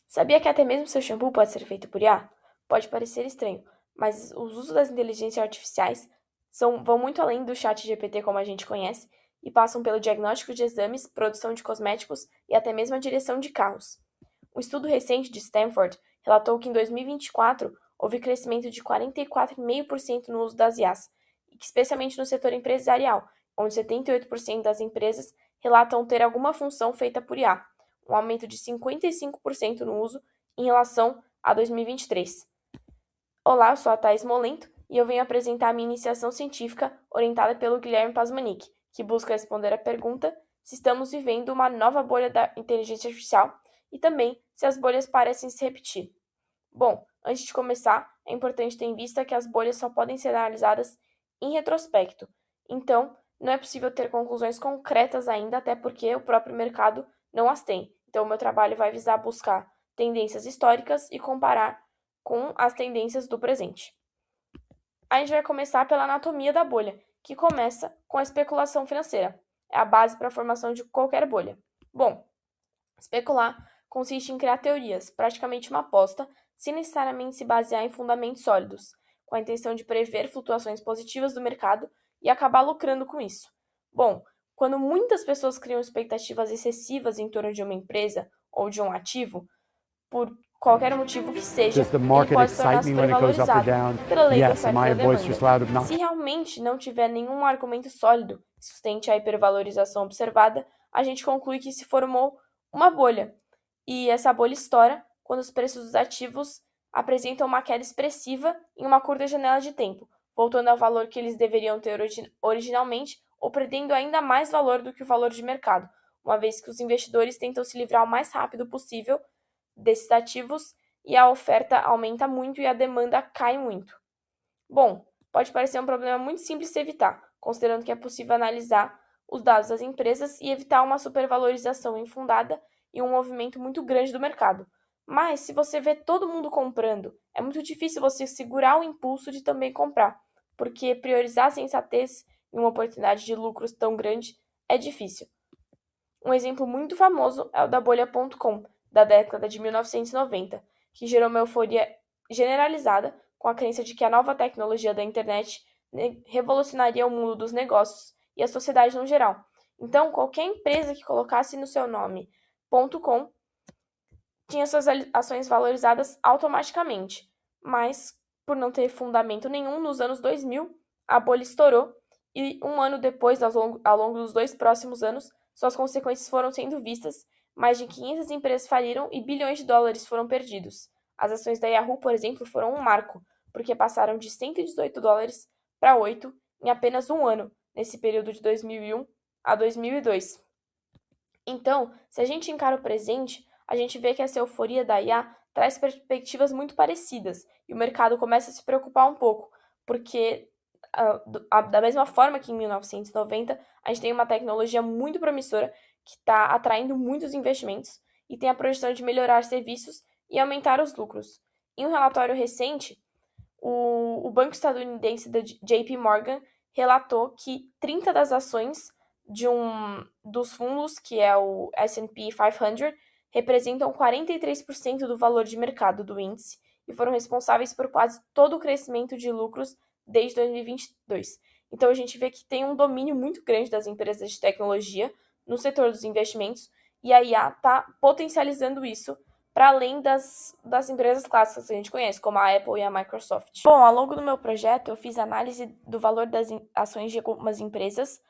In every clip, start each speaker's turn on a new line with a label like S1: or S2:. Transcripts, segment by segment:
S1: Sabia que até mesmo seu shampoo pode ser feito por IA? Pode parecer estranho, mas os usos das inteligências artificiais vão muito além do chat GPT como a gente conhece e passam pelo diagnóstico de exames, produção de cosméticos e até mesmo a direção de carros. Um estudo recente de Stanford relatou que em 2024 houve crescimento de 44,5% no uso das IAs, especialmente no setor empresarial, onde 78% das empresas relatam ter alguma função feita por IA, um aumento de 55% no uso em relação a 2023. Olá, eu sou a Thais Molento e eu venho apresentar a minha iniciação científica orientada pelo Guilherme Pasmanic, que busca responder a pergunta se estamos vivendo uma nova bolha da inteligência artificial e também se as bolhas parecem se repetir. Bom, antes de começar, é importante ter em vista que as bolhas só podem ser analisadas em retrospecto. Então, não é possível ter conclusões concretas ainda, até porque o próprio mercado não as tem. Então, o meu trabalho vai visar buscar tendências históricas e comparar com as tendências do presente. A gente vai começar pela anatomia da bolha, que começa com a especulação financeira. É a base para a formação de qualquer bolha. Bom, especular consiste em criar teorias, praticamente uma aposta, sem necessariamente se basear em fundamentos sólidos, com a intenção de prever flutuações positivas do mercado e acabar lucrando com isso. Bom, quando muitas pessoas criam expectativas excessivas em torno de uma empresa ou de um ativo, por qualquer motivo que seja,
S2: Does the
S1: ele
S2: market
S1: pode se tornar
S2: excite me when it goes up or
S1: supervalorizado
S2: down?
S1: pela lei da
S2: Yes. Am
S1: oferta
S2: I
S1: e
S2: a
S1: da
S2: boisterous,
S1: demanda.
S2: loud,
S1: Se
S2: obnoxious?
S1: realmente não tiver nenhum argumento sólido que sustente a hipervalorização observada, a gente conclui que se formou uma bolha. E essa bolha estoura quando os preços dos ativos apresentam uma queda expressiva em uma curta janela de tempo, voltando ao valor que eles deveriam ter originalmente ou perdendo ainda mais valor do que o valor de mercado, uma vez que os investidores tentam se livrar o mais rápido possível desses ativos e a oferta aumenta muito e a demanda cai muito. Bom, pode parecer um problema muito simples de se evitar, considerando que é possível analisar os dados das empresas e evitar uma supervalorização infundada e um movimento muito grande do mercado. Mas, se você vê todo mundo comprando, é muito difícil você segurar o impulso de também comprar, porque priorizar a sensatez em uma oportunidade de lucros tão grande é difícil. Um exemplo muito famoso é o da bolha.com, da década de 1990, que gerou uma euforia generalizada com a crença de que a nova tecnologia da internet revolucionaria o mundo dos negócios e a sociedade no geral. Então, qualquer empresa que colocasse no seu nome .com tinha suas ações valorizadas automaticamente, mas por não ter fundamento nenhum, nos anos 2000, a bolha estourou e um ano depois, ao longo dos 2 próximos anos, suas consequências foram sendo vistas, mais de 500 empresas faliram e bilhões de dólares foram perdidos. As ações da Yahoo, por exemplo, foram um marco, porque passaram de US$ 118 para 8 em apenas um ano, nesse período de 2001 a 2002. Então, se a gente encara o presente, a gente vê que essa euforia da IA traz perspectivas muito parecidas e o mercado começa a se preocupar um pouco, porque da mesma forma que em 1990, a gente tem uma tecnologia muito promissora que está atraindo muitos investimentos e tem a projeção de melhorar serviços e aumentar os lucros. Em um relatório recente, o banco estadunidense da JP Morgan relatou que 30 das ações dos fundos, que é o S&P 500, representam 43% do valor de mercado do índice e foram responsáveis por quase todo o crescimento de lucros desde 2022. Então a gente vê que tem um domínio muito grande das empresas de tecnologia no setor dos investimentos e a IA está potencializando isso para além das empresas clássicas que a gente conhece, como a Apple e a Microsoft. Bom, ao longo do meu projeto, eu fiz análise do valor das ações de algumas empresas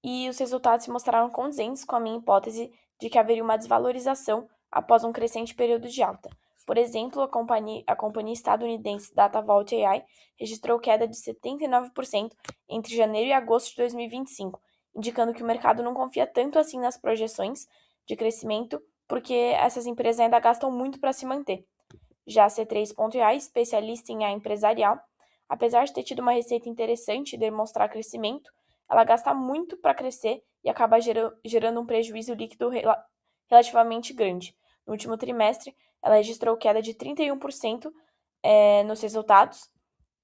S1: e os resultados se mostraram condizentes com a minha hipótese de que haveria uma desvalorização após um crescente período de alta. Por exemplo, a companhia estadunidense DataVault AI registrou queda de 79% entre janeiro e agosto de 2025, indicando que o mercado não confia tanto assim nas projeções de crescimento, porque essas empresas ainda gastam muito para se manter. Já a C3.ai, especialista em AI empresarial, apesar de ter tido uma receita interessante e demonstrar crescimento, ela gasta muito para crescer e acaba gerando um prejuízo líquido relativamente grande. No último trimestre, ela registrou queda de 31% nos resultados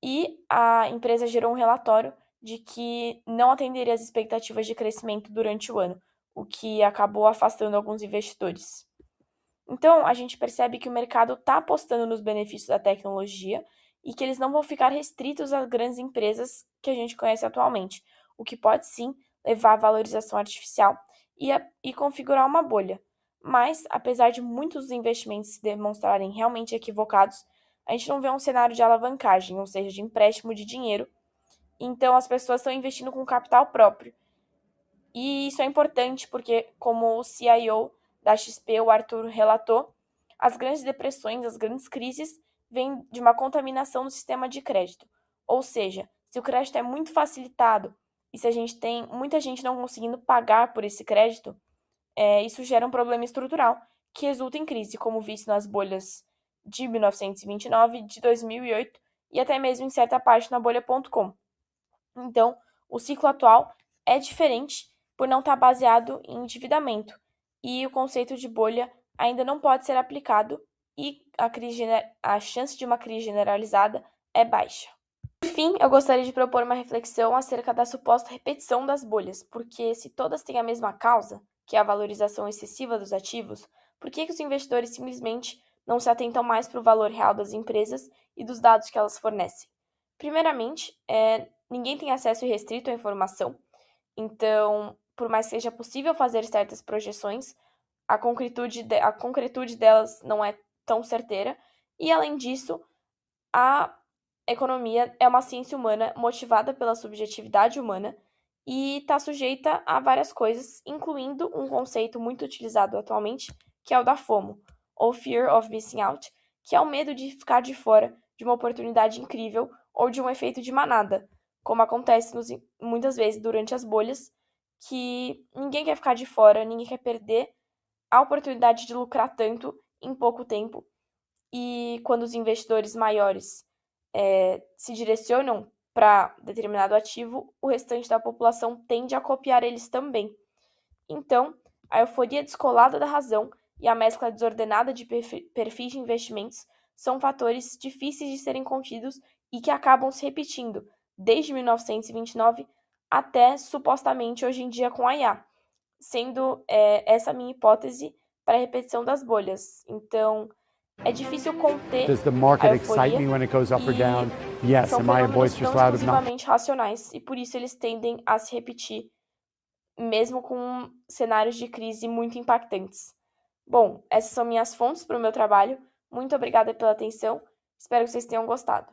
S1: e a empresa gerou um relatório de que não atenderia às expectativas de crescimento durante o ano, o que acabou afastando alguns investidores. Então, a gente percebe que o mercado está apostando nos benefícios da tecnologia e que eles não vão ficar restritos às grandes empresas que a gente conhece atualmente, o que pode sim levar à valorização artificial e configurar uma bolha. Mas, apesar de muitos dos investimentos se demonstrarem realmente equivocados, a gente não vê um cenário de alavancagem, ou seja, de empréstimo de dinheiro. Então, as pessoas estão investindo com capital próprio. E isso é importante porque, como o CIO da XP, o Arthur, relatou, as grandes depressões, as grandes crises, vêm de uma contaminação do sistema de crédito. Ou seja, se o crédito é muito facilitado e se a gente tem muita gente não conseguindo pagar por esse crédito, isso gera um problema estrutural que resulta em crise, como visto nas bolhas de 1929, de 2008 e até mesmo em certa parte na bolha.com. Então, o ciclo atual é diferente por não estar baseado em endividamento e o conceito de bolha ainda não pode ser aplicado e a chance de uma crise generalizada é baixa. Por fim, eu gostaria de propor uma reflexão acerca da suposta repetição das bolhas, porque se todas têm a mesma causa, que é a valorização excessiva dos ativos, por que os investidores simplesmente não se atentam mais para o valor real das empresas e dos dados que elas fornecem? Primeiramente, ninguém tem acesso irrestrito à informação, então, por mais que seja possível fazer certas projeções, a concretude delas não é tão certeira, e além disso, a economia é uma ciência humana motivada pela subjetividade humana e está sujeita a várias coisas, incluindo um conceito muito utilizado atualmente, que é o da FOMO, ou Fear of Missing Out, que é o medo de ficar de fora de uma oportunidade incrível ou de um efeito de manada, como acontece muitas vezes durante as bolhas, que ninguém quer ficar de fora, ninguém quer perder a oportunidade de lucrar tanto em pouco tempo. E quando os investidores maiores se direcionam para determinado ativo, o restante da população tende a copiar eles também. Então, a euforia descolada da razão e a mescla desordenada de perfis de investimentos são fatores difíceis de serem contidos e que acabam se repetindo desde 1929 até supostamente hoje em dia com a IA, sendo essa a minha hipótese para a repetição das bolhas. Então, é difícil conter
S2: Does the market
S1: a
S2: excite
S1: euforia
S2: me when it goes up or down?
S1: e
S2: Yes.
S1: são
S2: Am I a
S1: fenômenos
S2: boisterous
S1: não
S2: loud enough?
S1: exclusivamente racionais e por isso eles tendem a se repetir, mesmo com cenários de crise muito impactantes. Bom, essas são minhas fontes para o meu trabalho. Muito obrigada pela atenção. Espero que vocês tenham gostado.